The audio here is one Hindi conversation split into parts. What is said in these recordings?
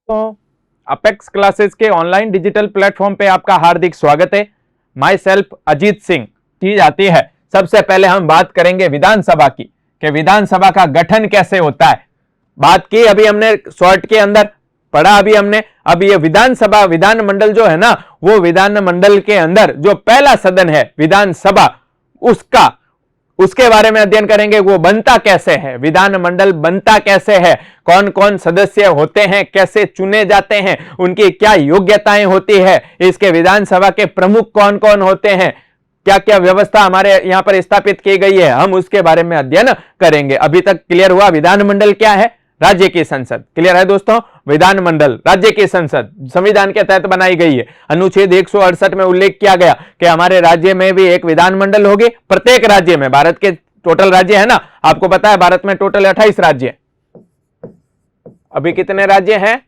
तो अपेक्स क्लासेस के ऑनलाइन डिजिटल प्लेटफॉर्म पे आपका हार्दिक स्वागत है। My self Ajit Singh. चीज आती है, सबसे पहले हम बात करेंगे विधानसभा की, कि विधानसभा का गठन कैसे होता है। बात की अभी हमने शॉर्ट के अंदर पढ़ा अभी हमने। अब ये विधानसभा विधानमंडल जो है ना, वो विधानमंडल के अंदर जो पहला सदन है विधानसभा, उसके बारे में अध्ययन करेंगे। वो बनता कैसे है, विधानमंडल बनता कैसे है, कौन कौन सदस्य होते हैं, कैसे चुने जाते हैं, उनकी क्या योग्यताएं होती है, इसके विधानसभा के प्रमुख कौन कौन होते हैं, क्या क्या व्यवस्था हमारे यहां पर स्थापित की गई है, हम उसके बारे में अध्ययन करेंगे। अभी तक क्लियर हुआ विधानमंडल क्या है? राज्य की संसद। क्लियर है दोस्तों? विधानमंडल राज्य की संसद संविधान के तहत बनाई गई है। अनुच्छेद 168 में उल्लेख किया गया कि हमारे राज्य में भी एक विधानमंडल होगी। प्रत्येक राज्य में, भारत के टोटल राज्य है ना, आपको पता है भारत में टोटल 28 राज्य है। अभी कितने राज्य हैं?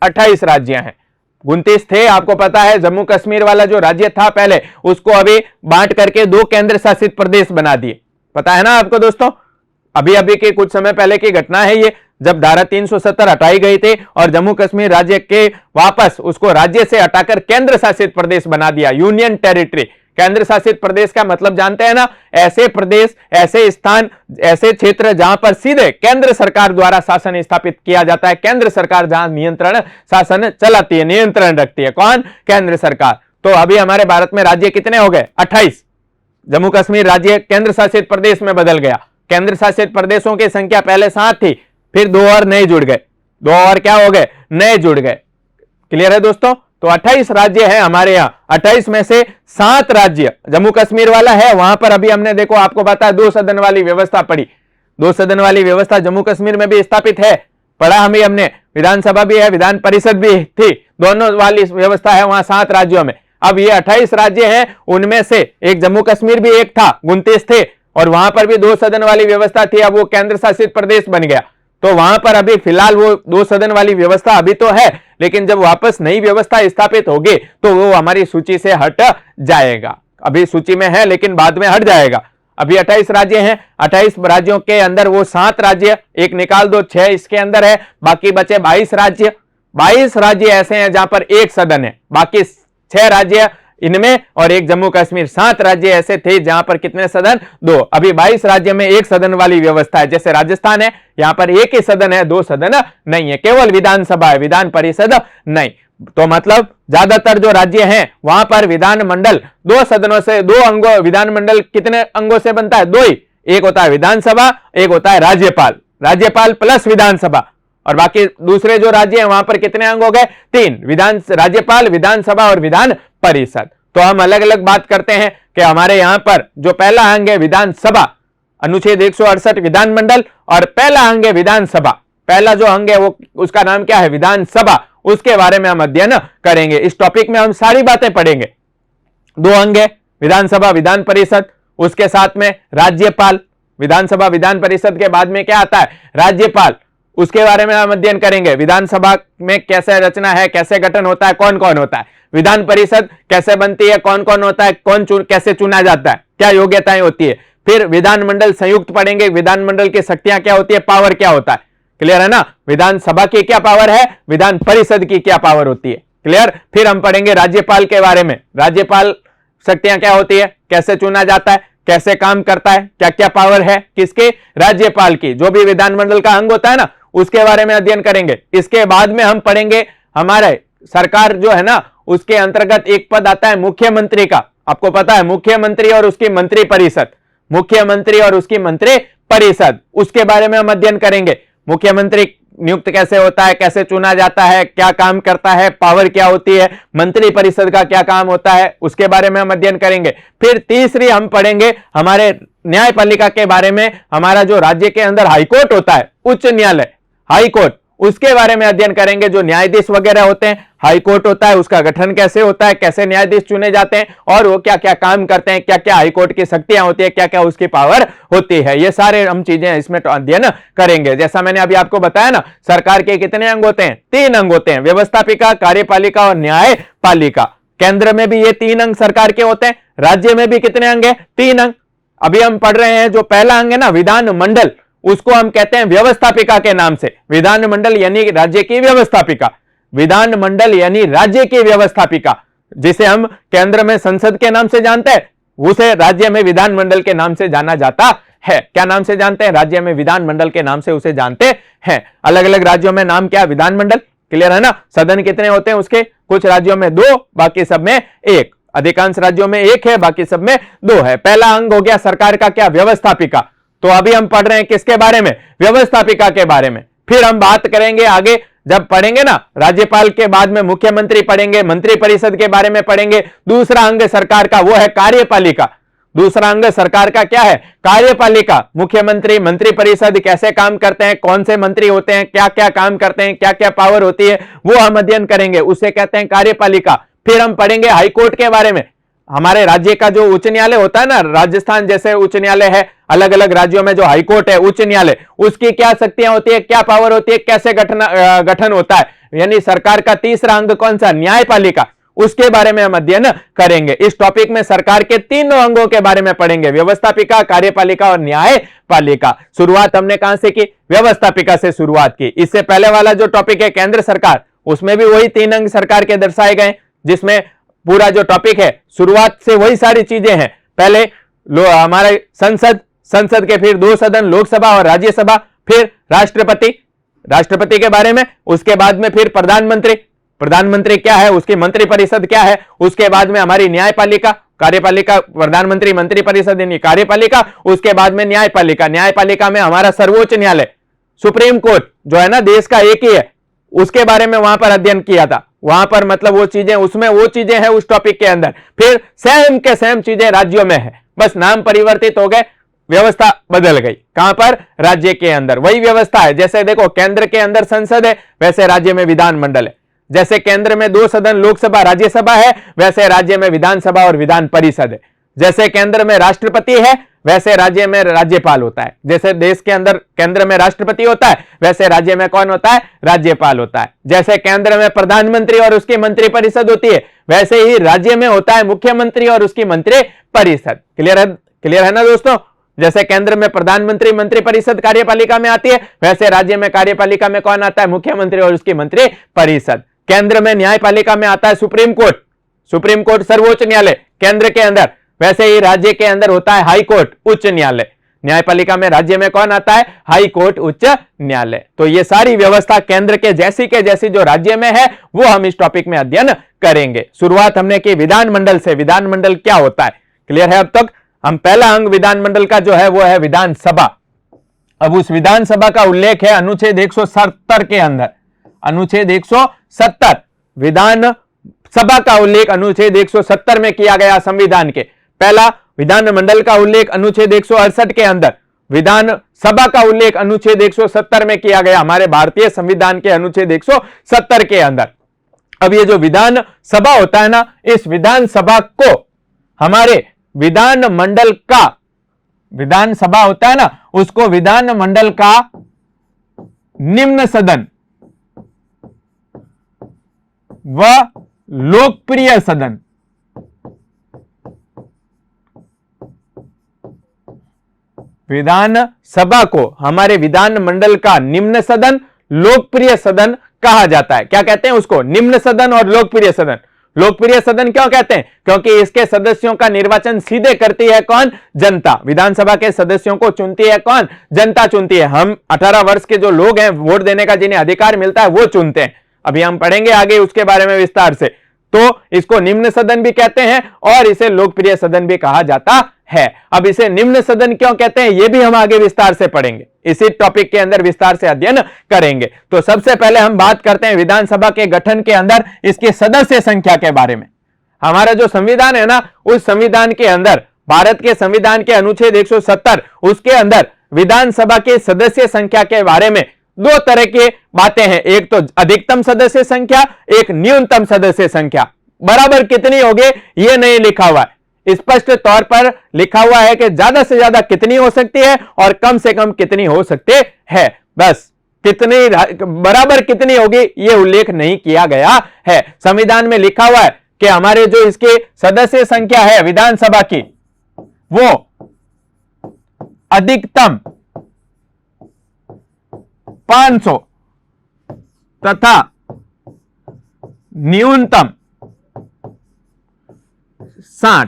28 राज्य हैं। 29 थे, आपको पता है। जम्मू कश्मीर वाला जो राज्य था पहले, उसको अभी बांट करके 2 केंद्र शासित प्रदेश बना दिए। पता है ना आपको दोस्तों? अभी अभी के कुछ समय पहले की घटना है ये, जब धारा 370 हटाई गई थी और जम्मू कश्मीर राज्य के वापस उसको राज्य से हटाकर केंद्र शासित प्रदेश बना दिया, यूनियन टेरिटरी। केंद्र शासित प्रदेश का मतलब जानते हैं ना? ऐसे प्रदेश, ऐसे स्थान, ऐसे क्षेत्र जहां पर सीधे केंद्र सरकार द्वारा शासन स्थापित किया जाता है। केंद्र सरकार जहां नियंत्रण शासन चलाती है, नियंत्रण रखती है। कौन? केंद्र सरकार। तो अभी हमारे भारत में राज्य कितने हो गए? 28। जम्मू कश्मीर राज्य केंद्र शासित प्रदेश में बदल गया। केंद्र शासित प्रदेशों की संख्या पहले 7 थी, फिर 2 और नए जुड़ गए। 2 और क्या हो गए? नए जुड़ गए। क्लियर है दोस्तों? तो 28 राज्य हैं हमारे यहाँ। 28 में से 7 राज्य जम्मू कश्मीर वाला है, वहां पर अभी हमने देखो, आपको पता है 2 सदन वाली व्यवस्था पड़ी। 2 सदन वाली व्यवस्था जम्मू कश्मीर में भी स्थापित है, पढ़ा हमने। विधानसभा भी है, विधान परिषद भी थी, दोनों वाली व्यवस्था है वहां 7 राज्यों में। अब ये 28 राज्य हैं, उनमें से एक जम्मू कश्मीर भी एक था, 29 थे, और वहां पर भी 2 सदन वाली व्यवस्था थी। अब वो केंद्र शासित प्रदेश बन गया, तो वहां पर अभी फिलहाल वो 2 सदन वाली व्यवस्था अभी तो है, लेकिन जब वापस नई व्यवस्था स्थापित होगी तो वो हमारी सूची से हट जाएगा। अभी सूची में है लेकिन बाद में हट जाएगा। अभी 28 राज्य हैं। 28 राज्यों के अंदर वो 7 राज्य, एक निकाल दो, 6 इसके अंदर है, बाकी बचे 22 राज्य। 22 राज्य ऐसे हैं जहां पर एक सदन है, बाकी 6 राज्य इनमें और एक जम्मू कश्मीर। 7 राज्य ऐसे थे जहां पर कितने सदन? 2। अभी 22 राज्य में एक सदन वाली व्यवस्था है। जैसे राजस्थान है, यहां पर एक ही सदन है, 2 सदन नहीं है, केवल विधानसभा है, विधान परिषद नहीं। तो मतलब ज्यादातर जो राज्य हैं वहां पर विधानमंडल 2 सदनों से, 2 अंगों, विधानमंडल कितने अंगों से बनता है? 2 ही। एक होता है विधानसभा, एक होता है राज्यपाल। राज्यपाल प्लस विधानसभा। और बाकी दूसरे जो राज्य हैं वहां पर कितने अंग हो गए? 3। राज्यपाल, विधानसभा और विधान परिषद। तो हम अलग अलग बात करते हैं कि हमारे यहां पर जो पहला अंग है विधानसभा, अनुच्छेद 168 विधानमंडल, और पहला अंग है विधानसभा। पहला जो अंग है वो, उसका नाम क्या है? विधानसभा। उसके बारे में हम अध्ययन करेंगे। इस टॉपिक में हम सारी बातें पढ़ेंगे। 2 अंग है, विधानसभा, विधान परिषद, उसके साथ में राज्यपाल। विधानसभा, विधान परिषद के बाद में क्या आता है? राज्यपाल। उसके बारे में हम अध्ययन करेंगे। विधानसभा में कैसे रचना है, कैसे गठन होता है, कौन कौन होता है। विधान परिषद कैसे बनती है, कौन कौन होता है, कैसे चुना जाता है, क्या योग्यताएं होती है। फिर विधानमंडल संयुक्त पढ़ेंगे, विधानमंडल की शक्तियां क्या होती है, पावर क्या होता है। क्लियर है ना? विधानसभा की क्या पावर है, विधान परिषद की क्या पावर होती है। क्लियर? फिर हम पढ़ेंगे राज्यपाल के बारे में। राज्यपाल शक्तियां क्या होती है, कैसे चुना जाता है, कैसे काम करता है, क्या क्या पावर है किसके? राज्यपाल की। जो भी विधानमंडल का अंग होता है ना, उसके बारे में अध्ययन करेंगे। इसके बाद में हम पढ़ेंगे हमारे सरकार जो है ना, उसके अंतर्गत एक पद आता है मुख्यमंत्री का। आपको पता है मुख्यमंत्री और उसकी मंत्री परिषद। मुख्यमंत्री और उसकी मंत्री परिषद, उसके बारे में हम अध्ययन करेंगे। मुख्यमंत्री नियुक्त कैसे होता है, कैसे चुना जाता है, क्या काम करता है, पावर क्या होती है, मंत्री परिषद का क्या काम होता है, उसके बारे में हम अध्ययन करेंगे। फिर तीसरी हम पढ़ेंगे हमारे न्यायपालिका के बारे में। हमारा जो राज्य के अंदर हाईकोर्ट होता है, उच्च न्यायालय, हाईकोर्ट, उसके बारे में अध्ययन करेंगे। जो न्यायाधीश वगैरह होते हैं, हाईकोर्ट होता है, उसका गठन कैसे होता है, कैसे न्यायाधीश चुने जाते हैं और वो क्या क्या काम करते हैं, क्या क्या हाईकोर्ट की शक्तियां होती है, क्या क्या उसकी पावर होती है। ये सारे हम चीजें इसमें अध्ययन करेंगे। जैसा मैंने अभी आपको बताया ना, सरकार के कितने अंग होते हैं? 3 अंग होते हैं, व्यवस्थापिका, कार्यपालिका और न्यायपालिका। केंद्र में भी ये 3 अंग सरकार के होते हैं, राज्य में भी कितने अंग है? 3 अंग। अभी हम पढ़ रहे हैं जो पहला अंग है ना विधानमंडल, उसको हम कहते हैं व्यवस्थापिका के नाम से। विधानमंडल यानी राज्य की व्यवस्थापिका, विधानमंडल यानी राज्य की व्यवस्थापिका, जिसे हम केंद्र में संसद के नाम से जानते हैं, उसे राज्य में विधानमंडल के नाम से जाना जाता है। क्या नाम से जानते हैं? राज्य में विधानमंडल के नाम से उसे जानते हैं। अलग अलग राज्यों में नाम क्या? विधानमंडल। क्लियर है ना? सदन कितने होते हैं उसके? कुछ राज्यों में 2, बाकी सब में 1। अधिकांश राज्यों में 1 है, बाकी सब में 2 है। पहला अंग हो गया सरकार का क्या? व्यवस्थापिका। तो अभी हम पढ़ रहे हैं किसके बारे में? व्यवस्थापिका के बारे में। फिर हम बात करेंगे आगे, जब पढ़ेंगे ना राज्यपाल के बाद में मुख्यमंत्री पढ़ेंगे, मंत्री परिषद के बारे में पढ़ेंगे। दूसरा अंग सरकार का वो है कार्यपालिका। दूसरा अंग सरकार का क्या है? कार्यपालिका। मुख्यमंत्री, मंत्री परिषद कैसे काम करते हैं, कौन से मंत्री होते हैं, क्या क्या काम करते हैं, क्या क्या पावर होती है, वो हम अध्ययन करेंगे, उसे कहते हैं कार्यपालिका। फिर हम पढ़ेंगे हाईकोर्ट के बारे में। हमारे राज्य का जो उच्च न्यायालय होता है ना, राजस्थान जैसे उच्च न्यायालय है, अलग अलग राज्यों में जो हाईकोर्ट है, उच्च न्यायालय, उसकी क्या शक्तियां होती है, क्या पावर होती है, कैसे गठन होता है, यानी सरकार का तीसरा अंग कौन सा? न्यायपालिका। उसके बारे में हम अध्ययन करेंगे। इस टॉपिक में सरकार के 3 अंगों के बारे में पढ़ेंगे, व्यवस्थापिका, कार्यपालिका और न्यायपालिका। शुरुआत हमने कहां से की? व्यवस्थापिका से शुरुआत की। इससे पहले वाला जो टॉपिक है केंद्र सरकार, उसमें भी वही 3 अंग सरकार के दर्शाए गए, जिसमें पूरा जो टॉपिक है शुरुआत से वही सारी चीजें हैं। पहले हमारे संसद के फिर 2 सदन, लोकसभा और राज्यसभा, फिर राष्ट्रपति के बारे में, उसके बाद में फिर प्रधानमंत्री क्या है, उसकी मंत्री परिषद क्या है, उसके बाद में हमारी न्यायपालिका, कार्यपालिका, प्रधानमंत्री, मंत्री परिषद यानी कार्यपालिका, उसके बाद में न्यायपालिका। न्यायपालिका में हमारा सर्वोच्च न्यायालय, सुप्रीम कोर्ट जो है ना, देश का एक ही है, उसके बारे में वहां पर अध्ययन किया था। वहां पर मतलब वो चीजें, उसमें वो चीजें हैं उस टॉपिक के अंदर। फिर सेम के सेम चीजें राज्यों में है, बस नाम परिवर्तित हो गए, व्यवस्था बदल गई। कहां पर? राज्य के अंदर वही व्यवस्था है। जैसे देखो केंद्र के अंदर संसद है, वैसे राज्य में विधानमंडल है। जैसे केंद्र में 2 सदन, लोकसभा, राज्यसभा है, वैसे राज्य में विधानसभा और विधान परिषद है। जैसे केंद्र में राष्ट्रपति है, वैसे राज्य में राज्यपाल होता है। जैसे देश के अंदर केंद्र में राष्ट्रपति होता है, वैसे राज्य में कौन होता है? राज्यपाल होता है। जैसे केंद्र में प्रधानमंत्री और उसकी मंत्री परिषद होती है, वैसे ही राज्य में होता है मुख्यमंत्री और उसकी मंत्री परिषद। क्लियर है ना दोस्तों? जैसे केंद्र में प्रधानमंत्री, मंत्री परिषद कार्यपालिका में आती है, वैसे राज्य में कार्यपालिका में कौन आता है? मुख्यमंत्री और उसकी मंत्री परिषद। केंद्र में न्यायपालिका में आता है सुप्रीम कोर्ट सर्वोच्च न्यायालय केंद्र के अंदर, वैसे ही राज्य के अंदर होता है हाई कोर्ट, उच्च न्यायालय। न्यायपालिका में राज्य में कौन आता है? हाई कोर्ट, उच्च न्यायालय। तो ये सारी व्यवस्था केंद्र के जैसी जो राज्य में है, वो हम इस टॉपिक में अध्ययन करेंगे। शुरुआत हमने की विधानमंडल से। विधानमंडल क्या होता है? क्लियर है अब तक? हम पहला अंग विधानमंडल का जो है वो है विधानसभा। अब उस विधानसभा का उल्लेख है अनुच्छेद 170 के अंदर। अनुच्छेद 170 विधानसभा का उल्लेख अनुच्छेद 170 में किया गया संविधान के। पहला विधानमंडल का उल्लेख अनुच्छेद 168 के अंदर, विधानसभा का उल्लेख अनुच्छेद 170 में किया गया हमारे भारतीय संविधान के अनुच्छेद 170 के अंदर। अब ये जो विधानसभा होता है ना, इस विधानसभा को हमारे विधानमंडल का, विधानसभा होता है ना, उसको विधानमंडल का निम्न सदन व लोकप्रिय सदन, विधानसभा को हमारे विधानमंडल का निम्न सदन, लोकप्रिय सदन कहा जाता है। क्या कहते हैं उसको? निम्न सदन और लोकप्रिय सदन। लोकप्रिय सदन क्यों कहते हैं? क्योंकि इसके सदस्यों का निर्वाचन सीधे करती है कौन? जनता। विधानसभा के सदस्यों को चुनती है कौन? जनता चुनती है। हम 18 वर्ष के जो लोग हैं, वोट देने का जिन्हें अधिकार मिलता है, वो चुनते हैं। अभी हम पढ़ेंगे आगे उसके बारे में विस्तार से। तो इसको निम्न सदन भी कहते हैं और इसे लोकप्रिय सदन भी कहा जाता है। अब इसे निम्न सदन क्यों कहते हैं, यह भी हम आगे विस्तार से पढ़ेंगे, इसी टॉपिक के अंदर विस्तार से अध्ययन करेंगे। तो सबसे पहले हम बात करते हैं विधानसभा के गठन के अंदर इसके सदस्य संख्या के बारे में। हमारा जो संविधान है ना, उस संविधान के अंदर, भारत के संविधान के अनुच्छेद 170, उसके अंदर विधानसभा के सदस्य संख्या के बारे में 2 तरह की बातें हैं। एक तो अधिकतम सदस्य संख्या, एक न्यूनतम सदस्य संख्या। बराबर कितनी होगी यह नहीं लिखा हुआ है। स्पष्ट तौर पर लिखा हुआ है कि ज्यादा से ज्यादा कितनी हो सकती है और कम से कम कितनी हो सकती है। बस कितनी बराबर कितनी होगी यह उल्लेख नहीं किया गया है। संविधान में लिखा हुआ है कि हमारे जो इसके सदस्य संख्या है विधानसभा की, वो अधिकतम 500 तथा न्यूनतम 60।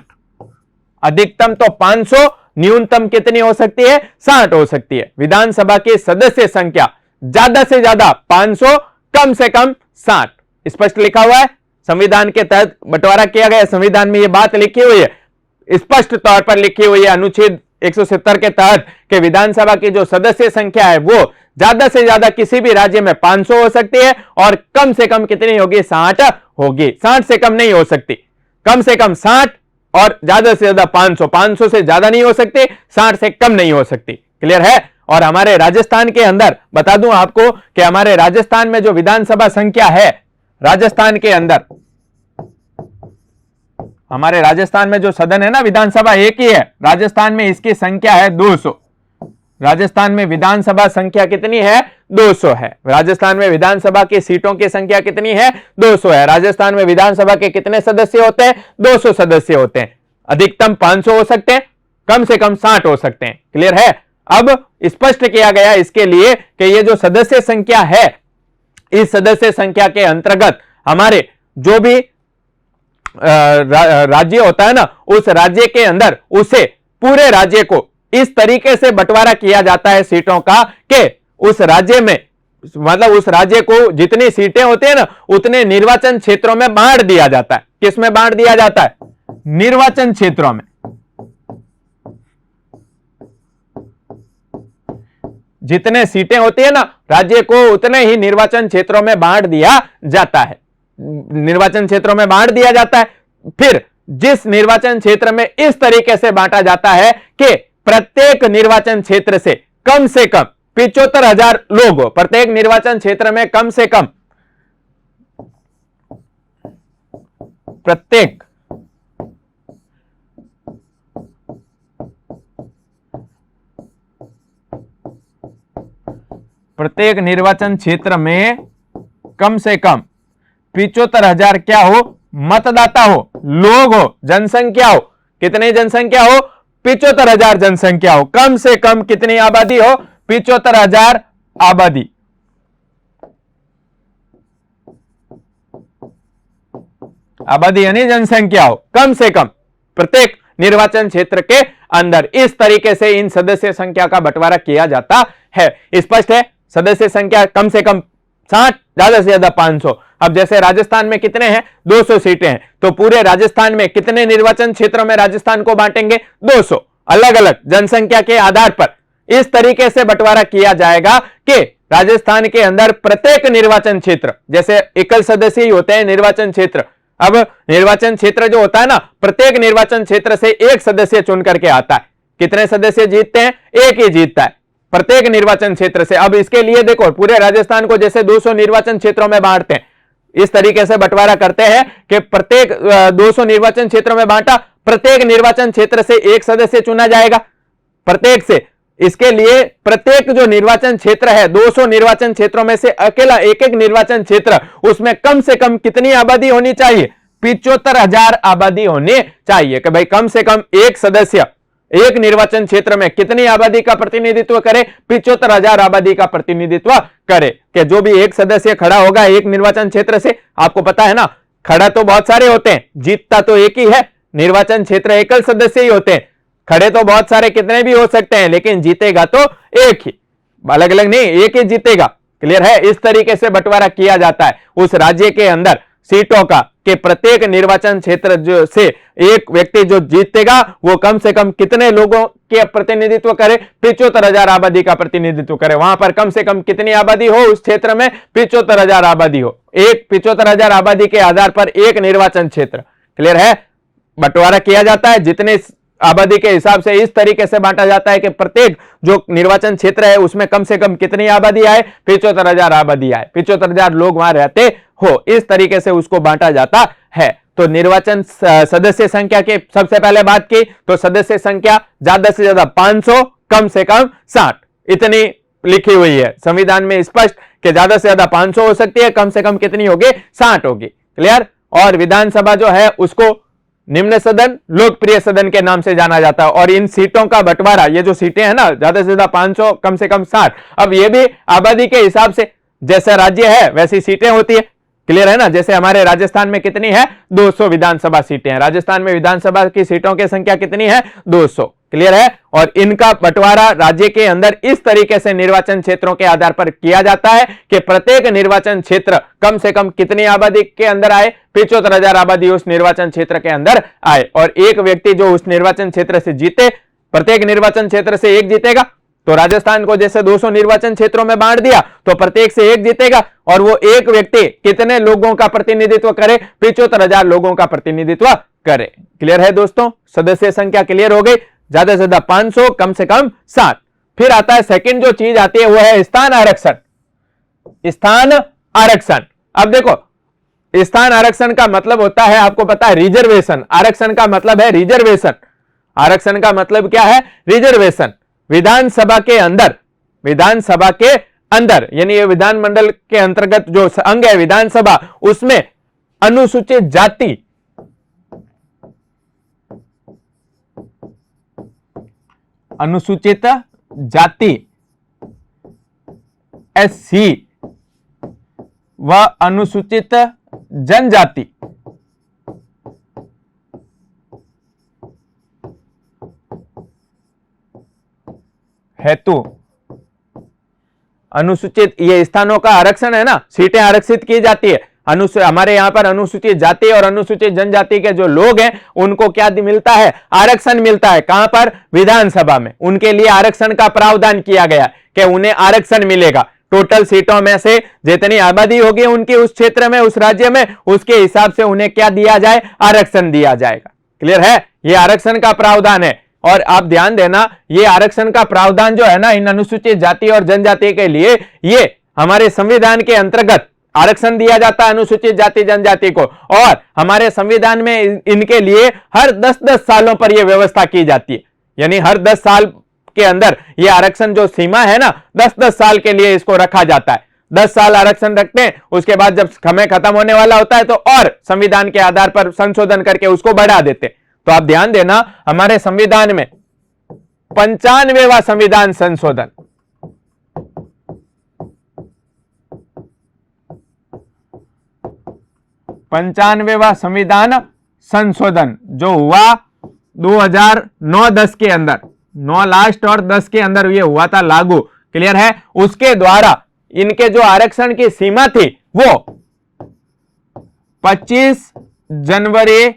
अधिकतम तो 500, न्यूनतम कितनी हो सकती है? 60 हो सकती है। विधानसभा की सदस्य संख्या ज्यादा से ज्यादा 500, कम से कम 60। स्पष्ट लिखा हुआ है, संविधान के तहत बंटवारा किया गया। संविधान में यह बात लिखी हुई है, स्पष्ट तौर पर लिखी हुई है अनुच्छेद 170 के तहत कि विधानसभा की जो सदस्य संख्या है वो ज्यादा से ज्यादा किसी भी राज्य में 500 हो सकती है और कम से कम कितनी होगी? 60 होगी। 60 से कम नहीं हो सकती, कम से कम 60 और ज्यादा से ज्यादा 500। 500 से ज्यादा नहीं हो सकती, 60 से कम नहीं हो सकती। क्लियर है? और हमारे राजस्थान के अंदर बता दूं आपको कि हमारे राजस्थान में जो विधानसभा संख्या है, राजस्थान के अंदर हमारे राजस्थान में जो सदन है ना, विधानसभा एक ही है राजस्थान में, इसकी संख्या है 200। राजस्थान में विधानसभा संख्या कितनी है? 200 है। राजस्थान में विधानसभा की सीटों की संख्या कितनी है? 200 है। राजस्थान में विधानसभा के कितने सदस्य होते हैं? 200 सदस्य होते हैं। अधिकतम 500 हो सकते हैं, कम से कम 60 हो सकते हैं। क्लियर है? अब स्पष्ट किया गया इसके लिए कि ये जो सदस्य संख्या है, इस सदस्य संख्या के अंतर्गत हमारे जो भी राज्य होता है ना, उस राज्य के अंदर उसे पूरे राज्य को इस तरीके से बंटवारा किया जाता है सीटों का कि उस राज्य में, मतलब उस राज्य को जितनी सीटें होती है ना, उतने निर्वाचन क्षेत्रों में बांट दिया जाता है। किसमें बांट दिया जाता है? निर्वाचन क्षेत्रों में। जितने सीटें होती है ना, राज्य को उतने ही निर्वाचन क्षेत्रों में बांट दिया जाता है। निर्वाचन क्षेत्रों में बांट दिया जाता है। फिर जिस निर्वाचन क्षेत्र में इस तरीके से बांटा जाता है कि प्रत्येक निर्वाचन क्षेत्र से कम 75,000 लोग हो, प्रत्येक निर्वाचन क्षेत्र में कम से कम प्रत्येक निर्वाचन क्षेत्र में कम से कम 75,000 क्या हो? मतदाता हो, लोग हो, जनसंख्या हो। कितनी जनसंख्या हो? 75,000 जनसंख्या हो। कम से कम कितनी आबादी हो? 75,000 आबादी। आबादी यानी जनसंख्या हो कम से कम प्रत्येक निर्वाचन क्षेत्र के अंदर। इस तरीके से इन सदस्य संख्या का बंटवारा किया जाता है। स्पष्ट है? सदस्य संख्या कम से कम 60, ज्यादा से ज्यादा 500। अब जैसे राजस्थान में कितने हैं? 200 सीटें हैं, तो पूरे राजस्थान में कितने निर्वाचन क्षेत्रों में राजस्थान को बांटेंगे? 200। अलग अलग जनसंख्या के आधार पर इस तरीके से बंटवारा किया जाएगा कि राजस्थान के अंदर प्रत्येक निर्वाचन क्षेत्र, जैसे एकल सदस्य ही होते हैं निर्वाचन क्षेत्र। अब निर्वाचन क्षेत्र जो होता है ना, प्रत्येक निर्वाचन क्षेत्र से एक सदस्य चुन करके आता है। कितने सदस्य जीतते हैं? एक ही जीतता है प्रत्येक निर्वाचन क्षेत्र से। अब इसके लिए देखो, पूरे राजस्थान को जैसे 200 निर्वाचन क्षेत्रों में बांटते हैं, इस तरीके से बंटवारा करते हैं कि प्रत्येक 200 निर्वाचन क्षेत्रों में बांटा, प्रत्येक निर्वाचन क्षेत्र से एक सदस्य चुना जाएगा प्रत्येक से। इसके लिए प्रत्येक जो निर्वाचन क्षेत्र है, 200 निर्वाचन क्षेत्रों में से अकेला एक एक निर्वाचन क्षेत्र, उसमें कम से कम कितनी आबादी होनी चाहिए? 75,000 आबादी होनी चाहिए। कि भाई कम से कम एक सदस्य एक निर्वाचन क्षेत्र में कितनी आबादी का प्रतिनिधित्व करे? 75,000 आबादी का प्रतिनिधित्व करे। कि जो भी एक सदस्य खड़ा होगा एक निर्वाचन क्षेत्र से, आपको पता है ना, खड़ा तो बहुत सारे होते हैं, जीतता तो एक ही है। निर्वाचन क्षेत्र एकल सदस्य ही होते हैं, खड़े तो बहुत सारे कितने भी हो सकते हैं, लेकिन जीतेगा तो एक ही, अलग अलग नहीं, एक ही जीतेगा। क्लियर है? इस तरीके से बंटवारा किया जाता है उस राज्य के अंदर सीटों का कि प्रत्येक निर्वाचन क्षेत्र जो से एक व्यक्ति जो जीतेगा वो कम से कम कितने लोगों के प्रतिनिधित्व करे? 75,000 आबादी का प्रतिनिधित्व करे। वहां पर कम से कम कितनी आबादी हो? उस क्षेत्र में 75,000 आबादी हो। एक 75,000 आबादी के आधार पर एक निर्वाचन क्षेत्र। क्लियर है? बंटवारा किया जाता है जितने आबादी के हिसाब से इस तरीके से बांटा जाता है कि प्रत्येक जो निर्वाचन क्षेत्र है उसमें कम से कम कितनी आबादी आए? 75,000 आबादी आए, 75,000 लोग वहां रहते हो। इस तरीके से उसको बांटा जाता है। तो निर्वाचन सदस्य संख्या की सबसे पहले बात की तो सदस्य संख्या ज्यादा से ज्यादा 500, कम से कम 60, इतनी लिखी हुई है संविधान में स्पष्ट कि ज्यादा से ज्यादा 500 हो सकती है, कम से कम कितनी होगी? 60 होगी। क्लियर? और विधानसभा जो है उसको निम्न सदन लोकप्रिय सदन के नाम से जाना जाता है। और इन सीटों का बंटवारा, ये जो सीटें हैं ना, ज्यादा से ज्यादा 500, कम से कम 60। अब ये भी आबादी के हिसाब से, जैसा राज्य है वैसी सीटें होती है। क्लियर है ना? जैसे हमारे राजस्थान में कितनी है? 200 विधानसभा सीटें हैं। राजस्थान में विधानसभा की सीटों की संख्या कितनी है? 200। क्लियर है? और इनका बंटवारा राज्य के अंदर इस तरीके से निर्वाचन क्षेत्रों के आधार पर किया जाता है कि प्रत्येक निर्वाचन क्षेत्र कम से कम कितनी आबादी के अंदर आए? 75,000 आबादी उस निर्वाचन क्षेत्र के अंदर आए। और एक व्यक्ति जो उस निर्वाचन क्षेत्र से जीते, प्रत्येक निर्वाचन क्षेत्र से एक जीतेगा। तो राजस्थान को जैसे 200 निर्वाचन क्षेत्रों में बांट दिया तो प्रत्येक से एक जीतेगा। और वो एक व्यक्ति कितने लोगों का प्रतिनिधित्व करे? 75,000 लोगों का प्रतिनिधित्व करे। क्लियर है दोस्तों? सदस्य संख्या क्लियर हो गई। ज्यादा से ज्यादा 500, कम से कम 7। फिर आता है सेकंड जो चीज आती है वो है स्थान आरक्षण। स्थान आरक्षण, अब देखो, स्थान आरक्षण का मतलब होता है, आपको पता है, रिजर्वेशन। आरक्षण का मतलब है रिजर्वेशन। आरक्षण का मतलब क्या है? रिजर्वेशन। विधानसभा के अंदर यानी ये विधानमंडल के अंतर्गत जो अंग है विधानसभा, उसमें अनुसूचित जाति, अनुसूचित जाति SC व अनुसूचित जनजाति हेतु अनुसूचित, ये स्थानों का आरक्षण है ना, सीटें आरक्षित की जाती है। हमारे यहां पर अनुसूचित जाति और अनुसूचित जनजाति के जो लोग हैं उनको क्या मिलता है? आरक्षण मिलता है। कहां पर? विधानसभा में। उनके लिए आरक्षण का प्रावधान किया गया कि उन्हें आरक्षण मिलेगा। टोटल सीटों में से जितनी आबादी होगी उनकी उस क्षेत्र में, उस राज्य में, उसके हिसाब से उन्हें क्या दिया जाए? आरक्षण दिया जाएगा। क्लियर है? ये आरक्षण का प्रावधान है। और आप ध्यान देना, ये आरक्षण का प्रावधान जो है ना, इन अनुसूचित जाति और जनजाति के लिए, ये हमारे संविधान के अंतर्गत आरक्षण दिया जाता है अनुसूचित जाति जनजाति को। और हमारे संविधान में इनके लिए हर 10-10 सालों पर यह व्यवस्था की जाती है। यानी हर 10 साल के अंदर यह आरक्षण जो सीमा है ना, 10-10 साल के लिए इसको रखा जाता है। 10 साल आरक्षण रखते हैं, उसके बाद जब समय खत्म होने वाला होता है तो और संविधान के आधार पर संशोधन करके उसको बढ़ा देते। तो आप ध्यान देना, हमारे संविधान में 95वां संविधान संशोधन, 95वां संविधान संशोधन जो हुआ 2009-10 के अंदर, 9 लास्ट और 10 के अंदर ये हुआ था लागू। क्लियर है? उसके द्वारा इनके जो आरक्षण की सीमा थी वो 25 जनवरी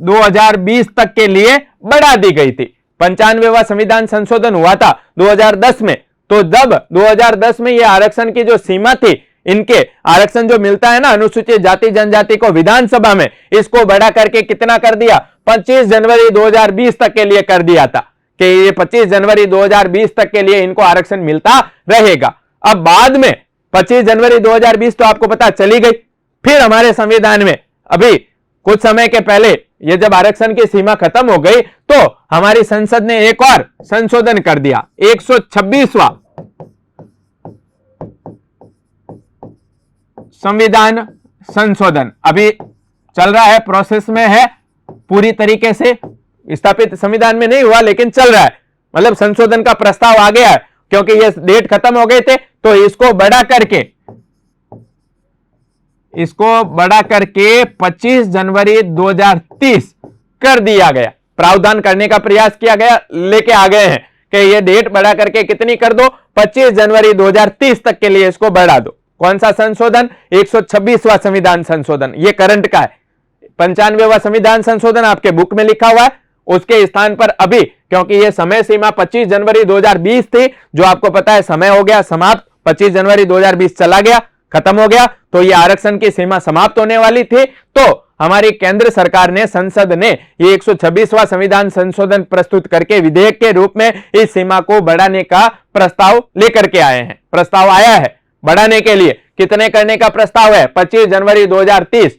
2020 तक के लिए बढ़ा दी गई थी। 95वां संविधान संशोधन हुआ था 2010 में। तो जब 2010 में ये आरक्षण की जो सीमा थी, इनके आरक्षण जो मिलता है ना अनुसूचित जाति जनजाति को विधानसभा में, इसको बढ़ा करके कितना कर दिया? 25 जनवरी 2020 तक के लिए कर दिया था कि ये 25 जनवरी 2020 तक के लिए इनको आरक्षण मिलता रहेगा। अब बाद में 25 जनवरी 2020 तो आपको पता चली गई। फिर हमारे संविधान में अभी कुछ समय के पहले ये जब आरक्षण की सीमा खत्म हो गई तो हमारी संसद ने एक और संशोधन कर दिया, 126वां संविधान संशोधन अभी चल रहा है, प्रोसेस में है, पूरी तरीके से स्थापित संविधान में नहीं हुआ लेकिन चल रहा है। मतलब संशोधन का प्रस्ताव आ गया है, क्योंकि ये डेट खत्म हो गए थे तो इसको बढ़ा करके 25 जनवरी 2030 कर दिया गया। प्रावधान करने का प्रयास किया गया, लेके आ गए हैं कि ये डेट बढ़ा करके कितनी कर दो? 25 जनवरी 2030 तक के लिए इसको बढ़ा दो। कौन सा संशोधन? 126वां संविधान संशोधन। ये करंट का है। 95वां संविधान संशोधन आपके बुक में लिखा हुआ है, उसके स्थान पर अभी, क्योंकि ये समय सीमा 25 जनवरी 2020 थी, जो आपको पता है समय हो गया समाप्त, 25 जनवरी 2020 चला गया, खत्म हो गया, तो ये आरक्षण की सीमा समाप्त होने वाली थी। तो हमारी केंद्र सरकार ने, संसद ने ये 126वां संविधान संशोधन प्रस्तुत करके विधेयक के रूप में इस सीमा को बढ़ाने का प्रस्ताव लेकर के आए हैं। प्रस्ताव आया है बढ़ाने के लिए। कितने करने का प्रस्ताव है? 25 जनवरी 2030।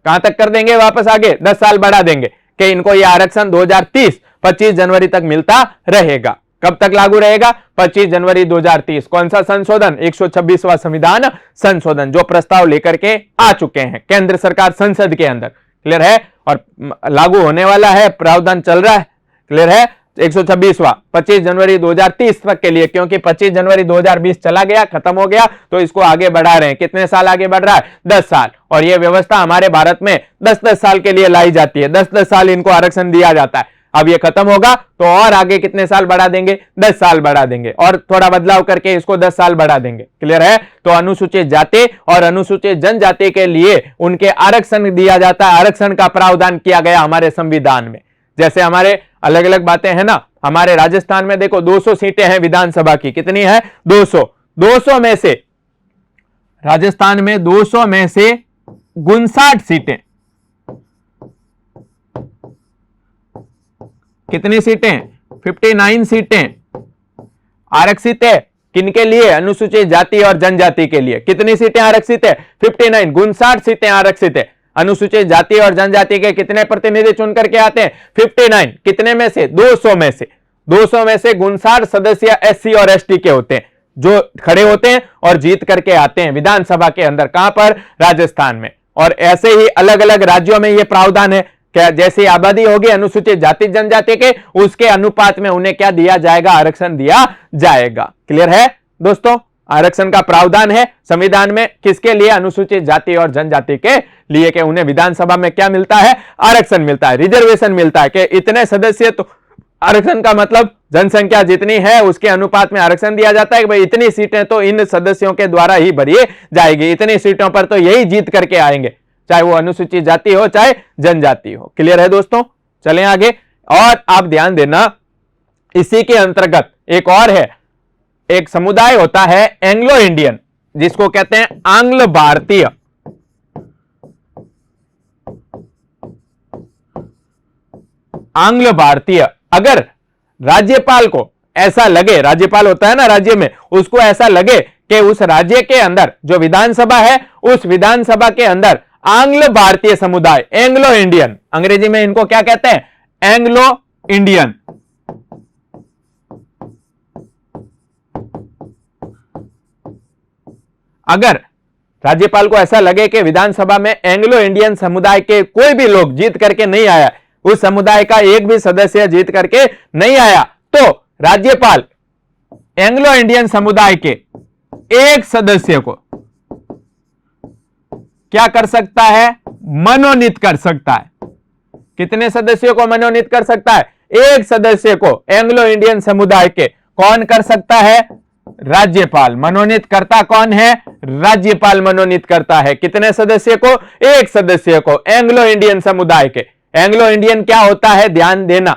कहां तक कर देंगे? वापस आगे 10 साल बढ़ा देंगे कि इनको यह आरक्षण 2030 25 जनवरी तक मिलता रहेगा। कब तक लागू रहेगा? 25 जनवरी 2030। कौन सा संशोधन? 126वां संविधान संशोधन, जो प्रस्ताव लेकर के आ चुके हैं केंद्र सरकार संसद के अंदर। क्लियर है, और लागू होने वाला है, प्रावधान चल रहा है, क्लियर है। 126वां 25 जनवरी 2030 तक के लिए, क्योंकि 25 जनवरी 2020 चला गया, खत्म हो गया, तो इसको आगे बढ़ा रहे हैं। कितने साल आगे बढ़ रहा है? 10 साल। और यह व्यवस्था हमारे भारत में 10-10 साल के लिए लाई जाती है, 10-10 साल इनको आरक्षण दिया जाता है। अब ये खत्म होगा तो और आगे कितने साल बढ़ा देंगे? 10 साल बढ़ा देंगे, और थोड़ा बदलाव करके इसको 10 साल बढ़ा देंगे, क्लियर है। तो अनुसूचित जाति और अनुसूचित जनजाति के लिए उनके आरक्षण दिया जाता है, आरक्षण का प्रावधान किया गया हमारे संविधान में। जैसे हमारे अलग अलग बातें हैं ना, हमारे राजस्थान में देखो 200 सीटें हैं विधानसभा की, कितनी है? 200 में से राजस्थान में 200 में से 59 सीटें, कितनी सीटें? 59 सीटें आरक्षित है। किनके लिए? अनुसूचित जाति और जनजाति के लिए। कितनी सीटें आरक्षित है? 59, 59 सीटें आरक्षित है। अनुसूचित जाति और जनजाति के कितने प्रतिनिधि चुन करके आते हैं? 59। कितने में से? 200 में से। 200 में से 59 सदस्य SC और ST के होते हैं, जो खड़े होते हैं और जीत करके आते हैं विधानसभा के अंदर। कहां पर? राजस्थान में। और ऐसे ही अलग अलग राज्यों में यह प्रावधान है, क्या जैसी आबादी होगी अनुसूचित जाति जनजाति के, उसके अनुपात में उन्हें क्या दिया जाएगा? आरक्षण दिया जाएगा। क्लियर है दोस्तों? आरक्षण का प्रावधान है संविधान में, किसके लिए? अनुसूचित जाति और जनजाति के लिए, कि उन्हें विधानसभा में क्या मिलता है? आरक्षण मिलता है, रिजर्वेशन मिलता है, कि इतने सदस्य। तो आरक्षण का मतलब जनसंख्या जितनी है उसके अनुपात में आरक्षण दिया जाता है कि भाई इतनी सीटें तो इन सदस्यों के द्वारा ही भरी जाएगी, इतनी सीटों पर तो यही जीत करके आएंगे, चाहे वो अनुसूचित जाति हो चाहे जनजाति हो। क्लियर है दोस्तों? चलें आगे। और आप ध्यान देना, इसी के अंतर्गत एक और है, एक समुदाय होता है एंग्लो इंडियन, जिसको कहते हैं आंग्ल भारतीय। आंग्ल भारतीय। अगर राज्यपाल को ऐसा लगे, राज्यपाल होता है ना राज्य में, उसको ऐसा लगे कि उस राज्य के अंदर जो विधानसभा है, उस विधानसभा के अंदर आंग्ल भारतीय समुदाय, एंग्लो इंडियन, अंग्रेजी में इनको क्या कहते हैं? Anglo Indian. अगर राज्यपाल को ऐसा लगे कि विधानसभा में एंग्लो इंडियन समुदाय के कोई भी लोग जीत करके नहीं आया, उस समुदाय का एक भी सदस्य जीत करके नहीं आया, तो राज्यपाल एंग्लो इंडियन समुदाय के एक सदस्य को क्या कर सकता है? मनोनीत कर सकता है। कितने सदस्यों को मनोनीत कर सकता है? एक सदस्य को एंग्लो इंडियन समुदाय के। कौन कर सकता है? राज्यपाल। मनोनीत करता कौन है? राज्यपाल मनोनीत करता है। कितने सदस्य को? एक सदस्य को, एंग्लो इंडियन समुदाय के। एंग्लो इंडियन क्या होता है? ध्यान देना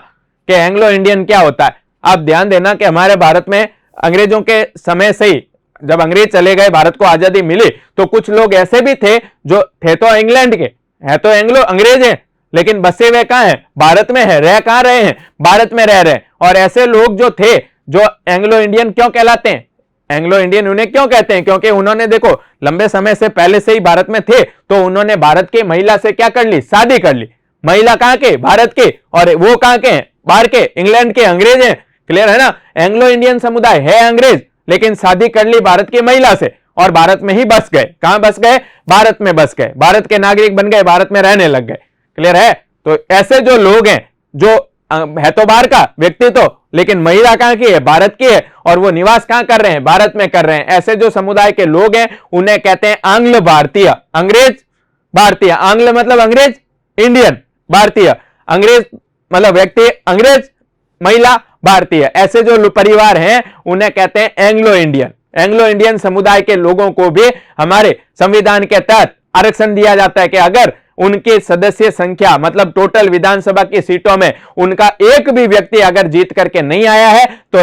कि एंग्लो इंडियन क्या होता है। आप ध्यान देना कि हमारे भारत में अंग्रेजों के समय से ही, जब अंग्रेज चले गए, भारत को आजादी मिली, तो कुछ लोग ऐसे भी थे जो थे तो इंग्लैंड के, है तो एंग्लो अंग्रेज हैं, लेकिन बसे हुए कहां हैं? भारत में है। रह कहां रहे हैं? भारत में रह रहे हैं। और ऐसे लोग जो थे, जो एंग्लो इंडियन क्यों कहलाते हैं? एंग्लो इंडियन उन्हें क्यों कहते हैं? क्योंकि उन्होंने देखो लंबे समय से पहले से ही भारत में थे, तो उन्होंने भारत की महिला से क्या कर ली? शादी कर ली। महिला कहां के? भारत के। और वो कहां के हैं? बाहर के, इंग्लैंड के, अंग्रेज हैं। क्लियर है ना? एंग्लो इंडियन समुदाय है अंग्रेज, लेकिन शादी कर ली भारत की महिला से और भारत में ही बस गए। कहां बस गए? भारत में बस गए, भारत के नागरिक बन गए, भारत में रहने लग गए। क्लियर है? तो ऐसे जो लोग हैं, जो है तो बाहर का व्यक्ति तो, लेकिन महिला कहां की है? भारत की है, और वो निवास कहां कर रहे हैं? भारत में कर रहे हैं। ऐसे जो समुदाय के लोग हैं उन्हें कहते हैं आंग्ल भारतीय। अंग्रेज भारतीय, आंग्ल मतलब अंग्रेज, इंडियन भारतीय, अंग्रेज मतलब व्यक्ति अंग्रेज, महिला भारतीय। ऐसे जो परिवार हैं उन्हें कहते हैं एंग्लो इंडियन। एंग्लो इंडियन समुदाय के लोगों को भी हमारे संविधान के तहत आरक्षण दिया जाता है कि अगर उनके सदस्य संख्या, मतलब टोटल विधानसभा की सीटों में उनका एक भी व्यक्ति अगर जीत करके नहीं आया है, तो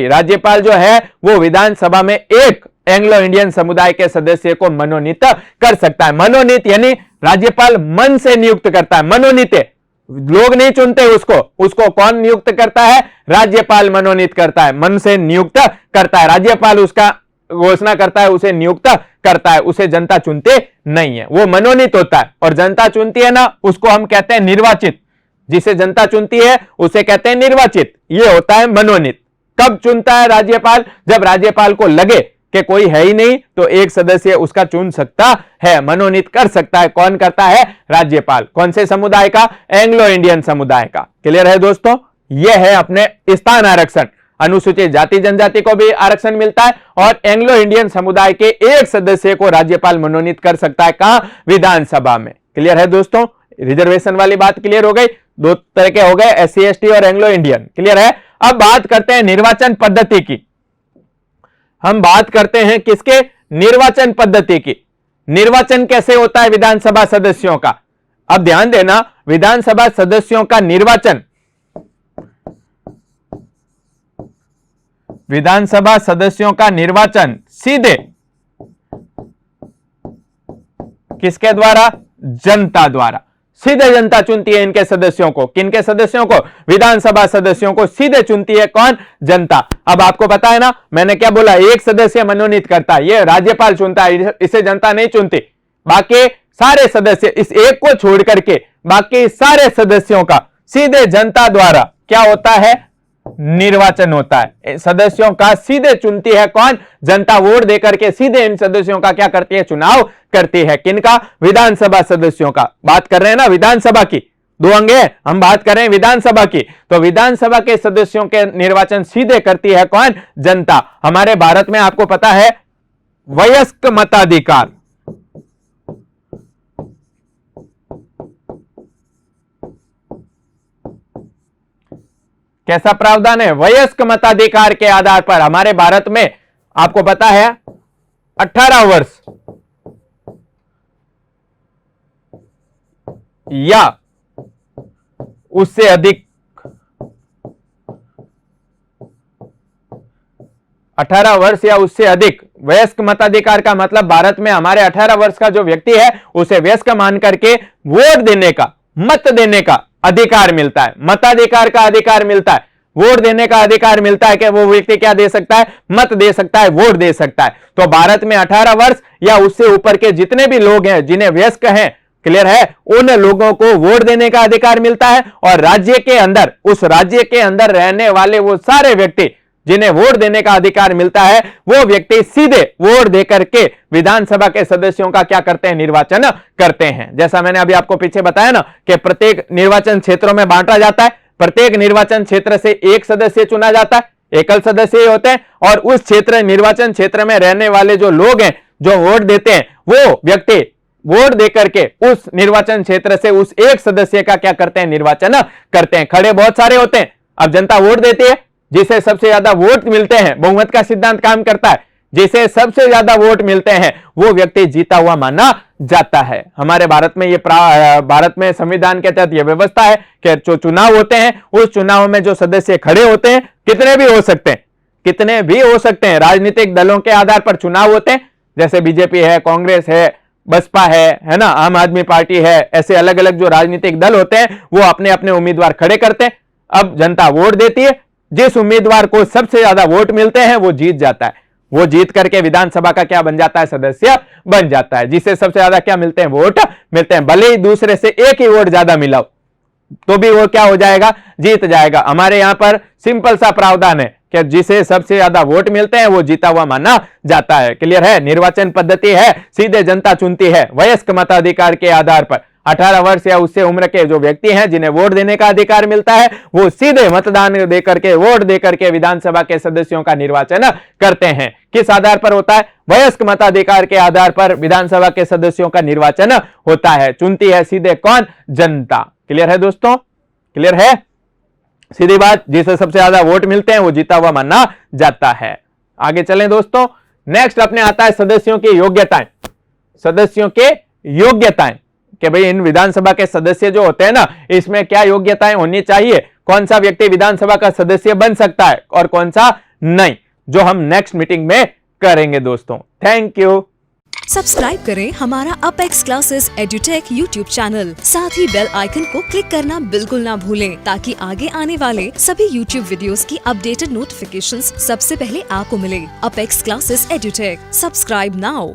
राज्यपाल जो है वो विधानसभा में एक एंग्लो इंडियन समुदाय के सदस्य को मनोनीत कर सकता है। मनोनीत यानी राज्यपाल मन से नियुक्त करता है। मनोनीत है, लोग नहीं चुनते उसको कौन नियुक्त करता है? राज्यपाल मनोनीत करता है, मन से नियुक्त करता है। राज्यपाल उसका घोषणा करता है, उसे नियुक्त करता है, उसे जनता चुनते नहीं है, वो मनोनीत होता है। और जनता चुनती है ना, उसको हम कहते हैं निर्वाचित। जिसे जनता चुनती है उसे कहते हैं निर्वाचित। ये होता है मनोनीत। कब चुनता है राज्यपाल? जब राज्यपाल को लगे कि कोई है ही नहीं तो एक सदस्य उसका चुन सकता है, मनोनीत कर सकता है। कौन करता है? राज्यपाल। कौन से समुदाय का? एंग्लो इंडियन समुदाय का। क्लियर है दोस्तों? यह है अपने स्थान आरक्षण। अनुसूचित जाति जनजाति को भी आरक्षण मिलता है और एंग्लो इंडियन समुदाय के एक सदस्य को राज्यपाल मनोनीत कर सकता है। कहां? विधानसभा में। क्लियर है दोस्तों? रिजर्वेशन वाली बात क्लियर हो गई। दो तरह के हो गए, SC ST और एंग्लो इंडियन। क्लियर है? अब बात करते हैं निर्वाचन पद्धति की। हम बात करते हैं किसके? निर्वाचन पद्धति की। निर्वाचन कैसे होता है विधानसभा सदस्यों का? अब ध्यान देना, विधानसभा सदस्यों का निर्वाचन, विधानसभा सदस्यों का निर्वाचन सीधे किसके द्वारा? जनता द्वारा। सीधे जनता चुनती है इनके सदस्यों को। किनके सदस्यों को? विधानसभा सदस्यों को सीधे चुनती है कौन? जनता। अब आपको पता है ना, मैंने क्या बोला? एक सदस्य मनोनीत करता है, ये राज्यपाल चुनता है, इसे जनता नहीं चुनती। बाकी सारे सदस्य, इस एक को छोड़ करके बाकी सारे सदस्यों का सीधे जनता द्वारा क्या होता है? निर्वाचन होता है। सदस्यों का सीधे चुनती है कौन? जनता। वोट देकर के सीधे इन सदस्यों का क्या करती है? चुनाव करती है। किनका? विधानसभा सदस्यों का। बात कर रहे हैं ना विधानसभा की, दो अंग है, हम बात कर रहे हैं विधानसभा की। तो विधानसभा के सदस्यों के निर्वाचन सीधे करती है कौन? जनता। हमारे भारत में आपको पता है वयस्क मताधिकार, कैसा प्रावधान है? वयस्क मताधिकार के आधार पर हमारे भारत में आपको पता है 18 वर्ष या उससे अधिक, 18 वर्ष या उससे अधिक वयस्क मताधिकार का मतलब भारत में हमारे 18 वर्ष का जो व्यक्ति है उसे वयस्क मान करके वोट देने का, मत देने का अधिकार मिलता है। मताधिकार का अधिकार मिलता है, वोट देने का अधिकार मिलता है कि वो व्यक्ति क्या दे सकता है? मत दे सकता है, वोट दे सकता है। तो भारत में 18 वर्ष या उससे ऊपर के जितने भी लोग हैं जिन्हें वयस्क हैं, क्लियर है, उन लोगों को वोट देने का अधिकार मिलता है। और राज्य के अंदर, उस राज्य के अंदर रहने वाले वो सारे व्यक्ति जिन्हें वोट देने का अधिकार मिलता है, वो व्यक्ति सीधे वोट देकर के विधानसभा के सदस्यों का क्या करते हैं? निर्वाचन करते हैं। जैसा मैंने अभी आपको पीछे बताया ना कि प्रत्येक निर्वाचन क्षेत्रों में बांटा जाता है, प्रत्येक निर्वाचन क्षेत्र से एक सदस्य चुना जाता है, एकल सदस्य होते हैं। और उस क्षेत्र, निर्वाचन क्षेत्र में रहने वाले जो लोग हैं जो वोट देते हैं, वो व्यक्ति वोट देकर के उस निर्वाचन क्षेत्र से उस एक सदस्य का क्या करते हैं? निर्वाचन करते हैं। खड़े बहुत सारे होते हैं। अब जनता वोट देती है, जिसे सबसे ज्यादा वोट मिलते हैं, बहुमत का सिद्धांत काम करता है, जिसे सबसे ज्यादा वोट मिलते हैं वो व्यक्ति जीता हुआ माना जाता है। हमारे भारत में भारत में संविधान के तहत यह व्यवस्था है कि जो चुनाव होते हैं उस चुनाव में जो सदस्य खड़े होते हैं, कितने भी हो सकते हैं, कितने भी हो सकते हैं, राजनीतिक दलों के आधार पर चुनाव होते हैं। जैसे बीजेपी है, कांग्रेस है, बसपा है ना, आम आदमी पार्टी है, ऐसे अलग अलग जो राजनीतिक दल होते हैं वो अपने अपने उम्मीदवार खड़े करते हैं। अब जनता वोट देती है, जिस उम्मीदवार को सबसे ज्यादा वोट मिलते हैं वो जीत जाता है। वो जीत करके विधानसभा का क्या बन जाता है? सदस्य बन जाता है। जिसे सबसे ज्यादा क्या मिलते हैं? वोट मिलते हैं। भले ही दूसरे से एक ही वोट ज्यादा मिला तो भी वो क्या हो जाएगा? जीत जाएगा। हमारे यहां पर सिंपल सा प्रावधान है कि जिसे सबसे ज्यादा वोट मिलते हैं वो जीता हुआ माना जाता है। क्लियर है? निर्वाचन पद्धति है, सीधे जनता चुनती है वयस्क मताधिकार के आधार पर। 18 वर्ष या उससे उम्र के जो व्यक्ति हैं जिन्हें वोट देने का अधिकार मिलता है, वो सीधे मतदान देकर के, वोट देकर के विधानसभा के सदस्यों का निर्वाचन करते हैं। किस आधार पर होता है? वयस्क मताधिकार के आधार पर विधानसभा के सदस्यों का निर्वाचन होता है। चुनती है सीधे कौन? जनता। क्लियर है दोस्तों? क्लियर है? सीधी बात, जिसे सबसे ज्यादा वोट मिलते हैं वो जीता हुआ माना जाता है। आगे चलें दोस्तों। नेक्स्ट अपने आता है सदस्यों की योग्यताएं। सदस्यों के योग्यताएं कि भाई इन विधानसभा के सदस्य जो होते हैं ना, इसमें क्या योग्यताएं होनी चाहिए, कौन सा व्यक्ति विधानसभा का सदस्य बन सकता है और कौन सा नहीं, जो हम नेक्स्ट मीटिंग में करेंगे दोस्तों। Thank you. सब्सक्राइब करें हमारा apex classes edutech YouTube channel, साथ ही बेल आइकन को क्लिक करना बिल्कुल ना भूलें ताकि आगे आने वाले सभी यूट्यूब वीडियोस की अपडेटेड नोटिफिकेशंस सबसे पहले आपको मिले। Apex classes edutech, subscribe now.